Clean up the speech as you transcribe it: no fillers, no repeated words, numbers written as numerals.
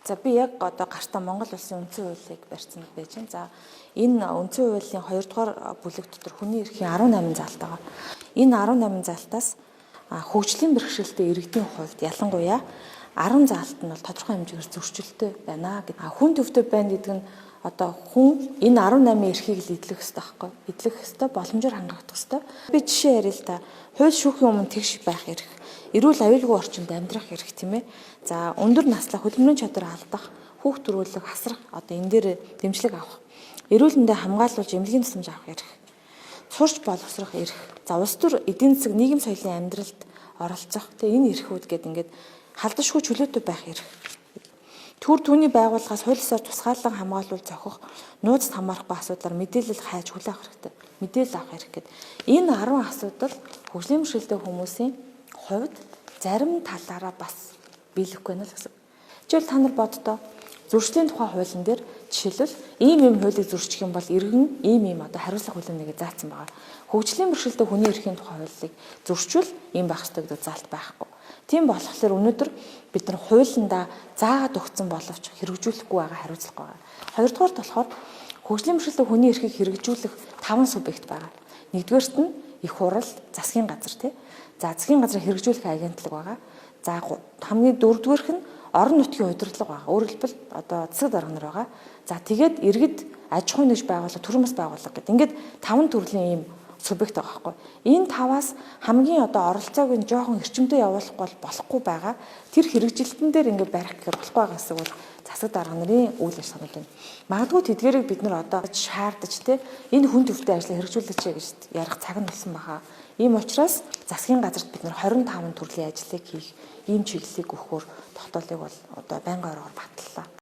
За би яг одоо гартаа Монгол улсын үндсэн хуулийг барьсан байж байна. За энэ үндсэн хуулийн 2 дугаар бүлэг дотор хүний эрхийн 18 заалт байгаа. Энэ 18 заалтаас хөгжлийн бэрхшээлтэй иргэдийн хувьд ялангуяа 10 заалт нь бол тодорхой хэмжээгээр зөрчилтэй байна гэдэг. Хүн төвтэй байна гэдэг нь одоо хүн энэ 18 эрхийг л эдлэх ёстой байхгүй. Эдлэх ёстой, боломжоор хангагдах ёстой. Би жишээ ярил л да. Хууль шүүхийн өмнө тэгш байх эрх. Эрүүл аюулгүй орчинд амьдрах эрх тийм ээ. За өндөр наслах, хөдөлмөрийн чадвар алдах, хүүхд төрүүлэх, хасрах одоо энэ дээр дэмжлэг авах. Эрүүл мэндэд хамгаалуулж эмнэлгийн тусламж авах эрх. Сурч боловсрох эрх. За улс төр эдийн засаг нийгэм соёлын амьдралд оролцох. Тэгээ энэ эрхүүд гээд ингээд халдашгүй чөлөөтэй байх эрх. Төр түүний байгууллагаас хуулиасаар тусгаалan хамгаалуул зохих, нууцд хамаарахгүй асуудлаар мэдээлэл хайж хүлээх хэрэгтэй. Мэдээлэл авах эрх гэдэг. Энэ 10 асуудал хөгжлийн бэрхшээлтэй хүмүүсийн хувьд зарим талаараа бас биелэхгүй байна л гэсэн. Жишээл та нар боддоо зөрчлийн тухай хуулийн дээр жишээлбэл ийм хуулийг зөрчих юм бол иргэн ийм одоо хариуцлага хуулийн нэгэ заасан байгаа. Хөгжлийн бэрхшээлтэй хүний эрхийн тухай хуулийг зөрчвөл ийм байх ёстой гэдэг заалт байхгүй. Тийм болохоор өнөөдөр бид нар хуулиндаа заагаад өгсөн боловч хэрэгжүүлэхгүй байгаа хариуцлага байгаа. Хоёрдугаарт болохоор хөгжлийн бэрхшээлтэй хүний эрхийг хэрэгжүүлэх 5 субъект байгаа. Нэгдүгээрт нь их хурал, засгийн газар тий. За засгийн газрыг хэрэгжүүлэх агентлаг байгаа. За хамгийн дөрөвдүгээрх нь орон нутгийн удирдлага байгаа. Өөрөөр хэлбэл одоо засаг дарга нар байгаа. За тэгээд иргэд аж ахуйн нэгж байгууллага, төрийн бас байгууллага гэдэг. Ингээд 5 төрлийн ийм субъект байгаа байхгүй. Энэ 5-аас хамгийн одоо оролцоог нь жоохон эрчимтэй явуулахгүй бол болохгүй байгаа. Тэр хэрэгжилтэн дээр ингээд барих гэхээр болохгүй байгаа гэсэн бол засаг дарга нарын үйл ажиллагаанууд байна. Магадгүй тэдгэрийг бид нар одоо шаардаж те энэ хүн төвтэй ажлаа хэрэгжүүлээч гэж ярих цаг нь болсон баха. Ийм учраас засгийн газарт бид нар 25 төрлийн ажлыг хийх ийм чиглэлийг өгөхөөр тогтоолыг бол одоо байнгын ороор батллаа.